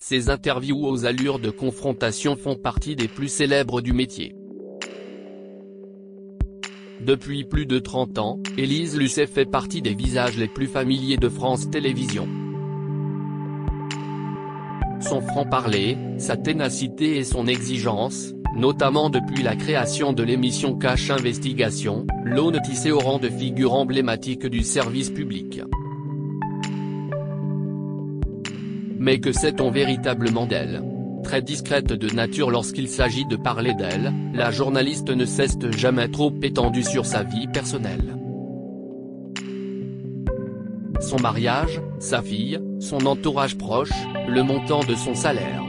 Ces interviews aux allures de confrontation font partie des plus célèbres du métier. Depuis plus de 30 ans, Élise Lucet fait partie des visages les plus familiers de France Télévisions. Son franc-parler, sa ténacité et son exigence, notamment depuis la création de l'émission Cache Investigation, l'ont tissée au rang de figure emblématique du service public. Mais que sait-on véritablement d'elle ? Très discrète de nature lorsqu'il s'agit de parler d'elle, la journaliste ne s'est jamais trop étendue sur sa vie personnelle. Son mariage, sa fille, son entourage proche, le montant de son salaire.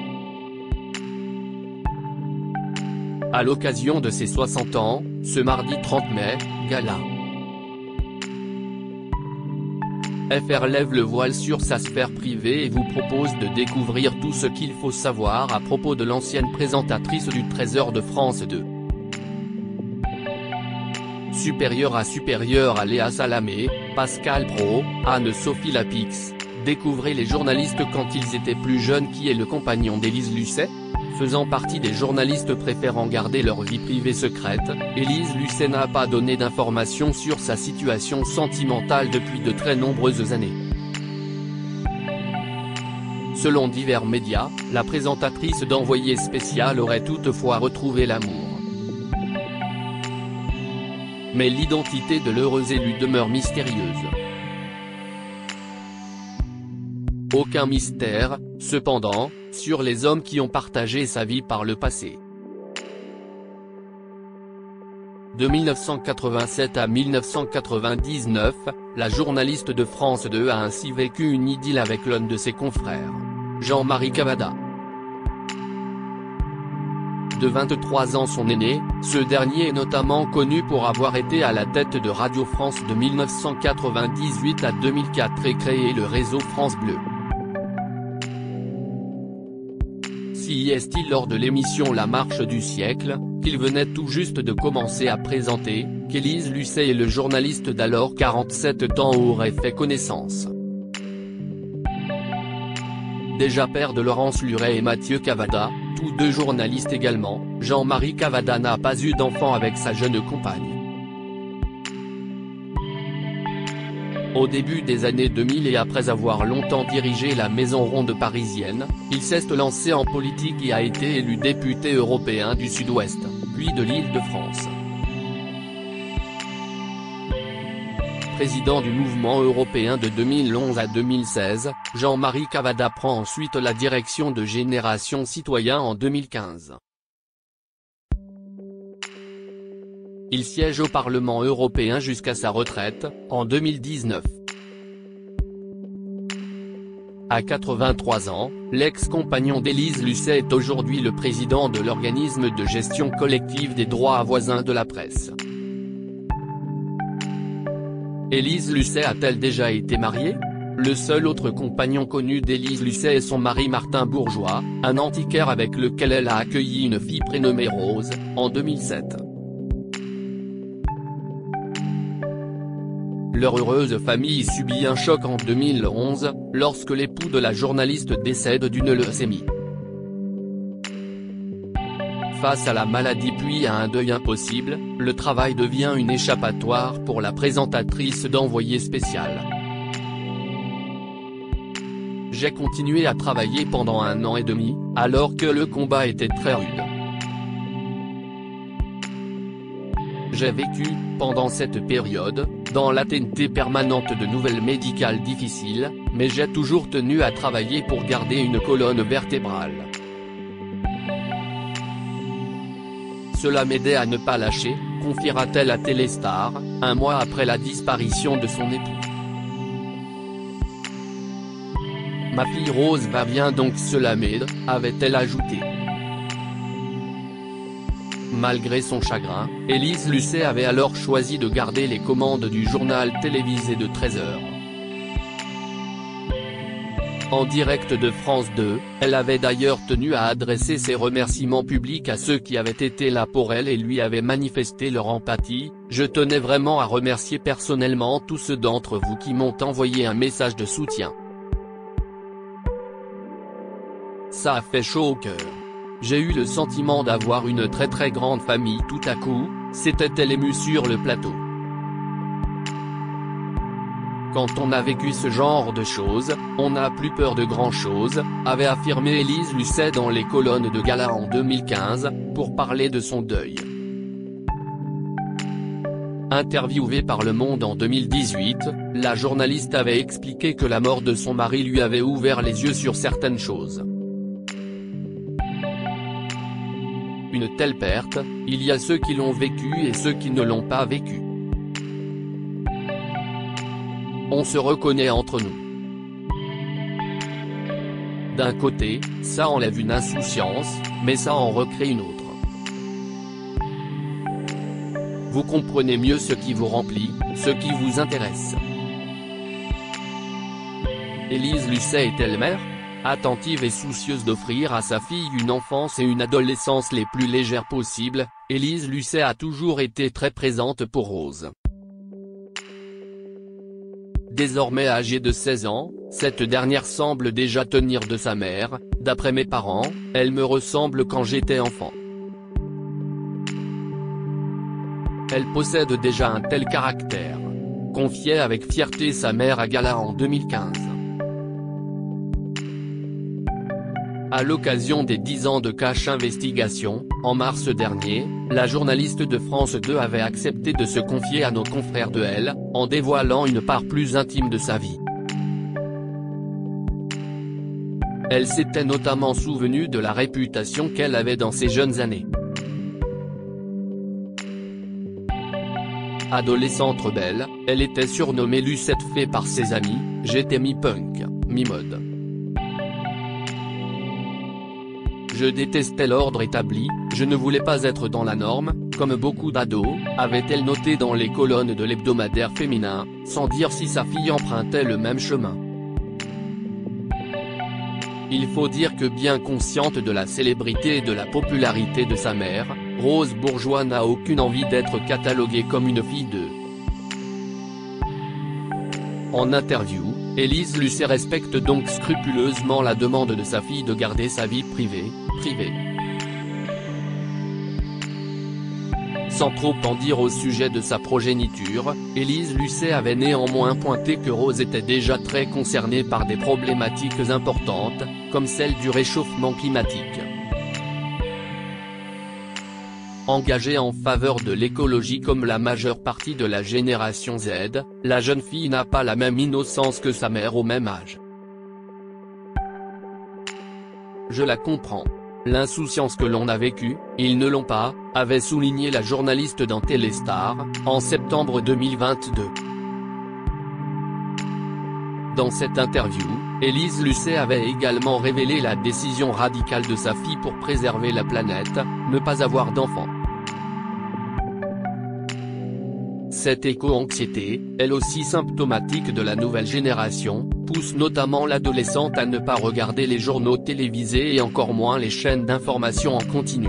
À l'occasion de ses 60 ans, ce mardi 30 mai, gala. FR lève le voile sur sa sphère privée et vous propose de découvrir tout ce qu'il faut savoir à propos de l'ancienne présentatrice du 13h de France 2. Supérieure à Léa Salamé, Pascal Praud, Anne-Sophie Lapix, découvrez les journalistes quand ils étaient plus jeunes. Qui est le compagnon d'Élise Lucet ? Faisant partie des journalistes préférant garder leur vie privée secrète, Élise Lucet n'a pas donné d'informations sur sa situation sentimentale depuis de très nombreuses années. Selon divers médias, la présentatrice d'Envoyé spécial aurait toutefois retrouvé l'amour. Mais l'identité de l'heureuse élue demeure mystérieuse. Aucun mystère, cependant, sur les hommes qui ont partagé sa vie par le passé. De 1987 à 1999, la journaliste de France 2 a ainsi vécu une idylle avec l'un de ses confrères, Jean-Marie Cavada. De 23 ans son aîné, ce dernier est notamment connu pour avoir été à la tête de Radio France de 1998 à 2004 et créé le réseau France Bleu. Si est-il lors de l'émission La Marche du siècle, qu'il venait tout juste de commencer à présenter, qu'Élise Lucet et le journaliste d'alors 47 ans auraient fait connaissance. Déjà père de Laurence Luret et Mathieu Cavada, tous deux journalistes également, Jean-Marie Cavada n'a pas eu d'enfant avec sa jeune compagne. Au début des années 2000 et après avoir longtemps dirigé la Maison Ronde parisienne, il s'est lancé en politique et a été élu député européen du Sud-Ouest, puis de l'Île-de-France. Président du mouvement européen de 2011 à 2016, Jean-Marie Cavada prend ensuite la direction de Génération Citoyen en 2015. Il siège au Parlement européen jusqu'à sa retraite, en 2019. À 83 ans, l'ex-compagnon d'Élise Lucet est aujourd'hui le président de l'organisme de gestion collective des droits voisins de la presse. Élise Lucet a-t-elle déjà été mariée ? Le seul autre compagnon connu d'Élise Lucet est son mari Martin Bourgeois, un antiquaire avec lequel elle a accueilli une fille prénommée Rose, en 2007. Leur heureuse famille subit un choc en 2011, lorsque l'époux de la journaliste décède d'une leucémie. Face à la maladie puis à un deuil impossible, le travail devient une échappatoire pour la présentatrice d'Envoyé spécial. J'ai continué à travailler pendant 1 an et demi, alors que le combat était très rude. J'ai vécu, pendant cette période, dans l'attente permanente de nouvelles médicales difficiles, mais j'ai toujours tenu à travailler pour garder une colonne vertébrale. Cela m'aidait à ne pas lâcher, confiera-t-elle à Téléstar, 1 mois après la disparition de son époux. Ma fille Rose va bien donc cela m'aide, avait-elle ajouté. Malgré son chagrin, Élise Lucet avait alors choisi de garder les commandes du journal télévisé de 13h. En direct de France 2, elle avait d'ailleurs tenu à adresser ses remerciements publics à ceux qui avaient été là pour elle et lui avaient manifesté leur empathie. Je tenais vraiment à remercier personnellement tous ceux d'entre vous qui m'ont envoyé un message de soutien. Ça a fait chaud au cœur. J'ai eu le sentiment d'avoir une très grande famille tout à coup, s'était-elle émue sur le plateau. Quand on a vécu ce genre de choses, on n'a plus peur de grand-chose, avait affirmé Élise Lucet dans les colonnes de Gala en 2015, pour parler de son deuil. Interviewée par Le Monde en 2018, la journaliste avait expliqué que la mort de son mari lui avait ouvert les yeux sur certaines choses. Une telle perte, il y a ceux qui l'ont vécu et ceux qui ne l'ont pas vécu. On se reconnaît entre nous. D'un côté, ça enlève une insouciance, mais ça en recrée une autre. Vous comprenez mieux ce qui vous remplit, ce qui vous intéresse. Élise Lucet est-elle mère ? Attentive et soucieuse d'offrir à sa fille une enfance et une adolescence les plus légères possibles, Élise Lucet a toujours été très présente pour Rose. Désormais âgée de 16 ans, cette dernière semble déjà tenir de sa mère. D'après mes parents, elle me ressemble quand j'étais enfant. Elle possède déjà un tel caractère. Confiait avec fierté sa mère à Gala en 2015. À l'occasion des 10 ans de Cache Investigation, en mars dernier, la journaliste de France 2 avait accepté de se confier à nos confrères de Elle, en dévoilant une part plus intime de sa vie. Elle s'était notamment souvenue de la réputation qu'elle avait dans ses jeunes années. Adolescente rebelle, elle était surnommée Lucette Fée par ses amis. J'étais mi-punk, mi-mode. Je détestais l'ordre établi, je ne voulais pas être dans la norme, comme beaucoup d'ados, avait-elle noté dans les colonnes de l'hebdomadaire féminin, sans dire si sa fille empruntait le même chemin. Il faut dire que bien consciente de la célébrité et de la popularité de sa mère, Rose Bourgeois n'a aucune envie d'être cataloguée comme une fille de. En interview, Élise Lucet respecte donc scrupuleusement la demande de sa fille de garder sa vie privée. Sans trop en dire au sujet de sa progéniture, Élise Lucet avait néanmoins pointé que Rose était déjà très concernée par des problématiques importantes, comme celle du réchauffement climatique. Engagée en faveur de l'écologie comme la majeure partie de la génération Z, la jeune fille n'a pas la même innocence que sa mère au même âge. Je la comprends. L'insouciance que l'on a vécue, ils ne l'ont pas, avait souligné la journaliste dans Téléstar, en septembre 2022. Dans cette interview, Élise Lucet avait également révélé la décision radicale de sa fille pour préserver la planète, ne pas avoir d'enfants. Cette éco-anxiété, elle aussi symptomatique de la nouvelle génération, pousse notamment l'adolescente à ne pas regarder les journaux télévisés et encore moins les chaînes d'information en continu.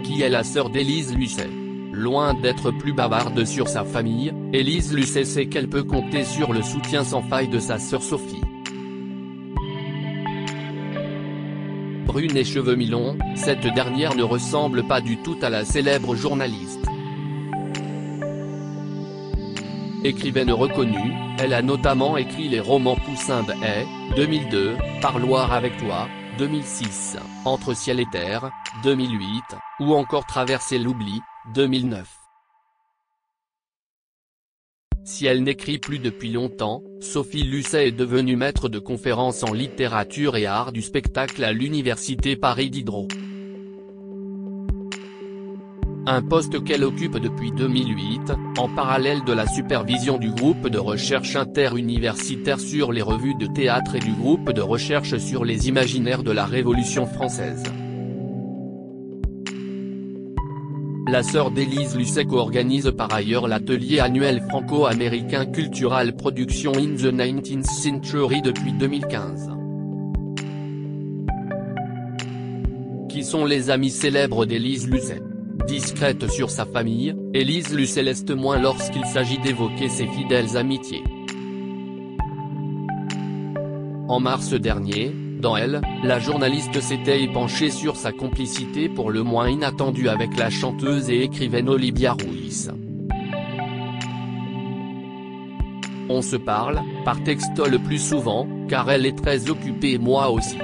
Qui est la sœur d'Élise Lucet? Loin d'être plus bavarde sur sa famille, Élise Lucet sait qu'elle peut compter sur le soutien sans faille de sa sœur Sophie. Brune et cheveux mi-longs, cette dernière ne ressemble pas du tout à la célèbre journaliste. Écrivaine reconnue, elle a notamment écrit les romans Poussin de Haye, 2002, Parloir avec toi, 2006, Entre ciel et terre, 2008, ou encore Traverser l'oubli, 2009. Si elle n'écrit plus depuis longtemps, Sophie Lucet est devenue maître de conférences en littérature et art du spectacle à l'université Paris Diderot. Un poste qu'elle occupe depuis 2008, en parallèle de la supervision du groupe de recherche interuniversitaire sur les revues de théâtre et du groupe de recherche sur les imaginaires de la Révolution française. La sœur d'Élise Lucet co-organise par ailleurs l'atelier annuel franco-américain Cultural Production in the 19th Century depuis 2015. Qui sont les amis célèbres d'Élise Lucet? Discrète sur sa famille, Élise Lucet l'est moins lorsqu'il s'agit d'évoquer ses fidèles amitiés. En mars dernier, dans Elle, la journaliste s'était penchée sur sa complicité pour le moins inattendue avec la chanteuse et écrivaine Olivia Ruiz. On se parle, par texto le plus souvent, car elle est très occupée et moi aussi.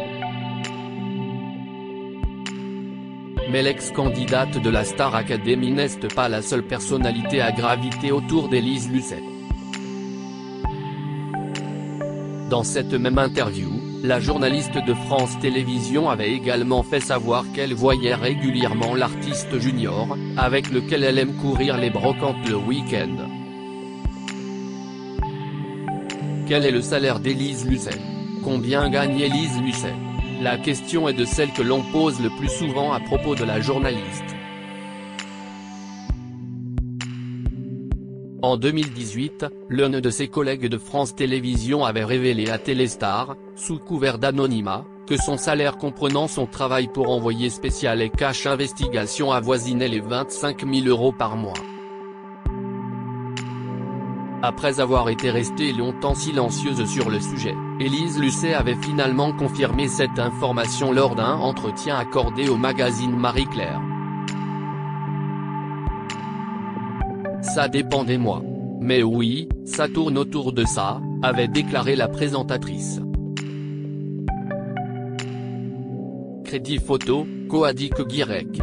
Mais l'ex-candidate de la Star Academy n'est pas la seule personnalité à graviter autour d'Élise Lucet. Dans cette même interview, la journaliste de France Télévisions avait également fait savoir qu'elle voyait régulièrement l'artiste junior, avec lequel elle aime courir les brocantes le week-end. Quel est le salaire d'Élise Lucet? Combien gagne Élise Lucet? La question est de celle que l'on pose le plus souvent à propos de la journaliste. En 2018, l'un de ses collègues de France Télévisions avait révélé à Téléstar, sous couvert d'anonymat, que son salaire comprenant son travail pour envoyé spécial et cash investigation avoisinait les 25 000 € par mois. Après avoir été restée longtemps silencieuse sur le sujet, Élise Lucet avait finalement confirmé cette information lors d'un entretien accordé au magazine Marie-Claire. Ça dépend des mois. Mais oui, ça tourne autour de ça, avait déclaré la présentatrice. Crédit photo, Coadic Guirec.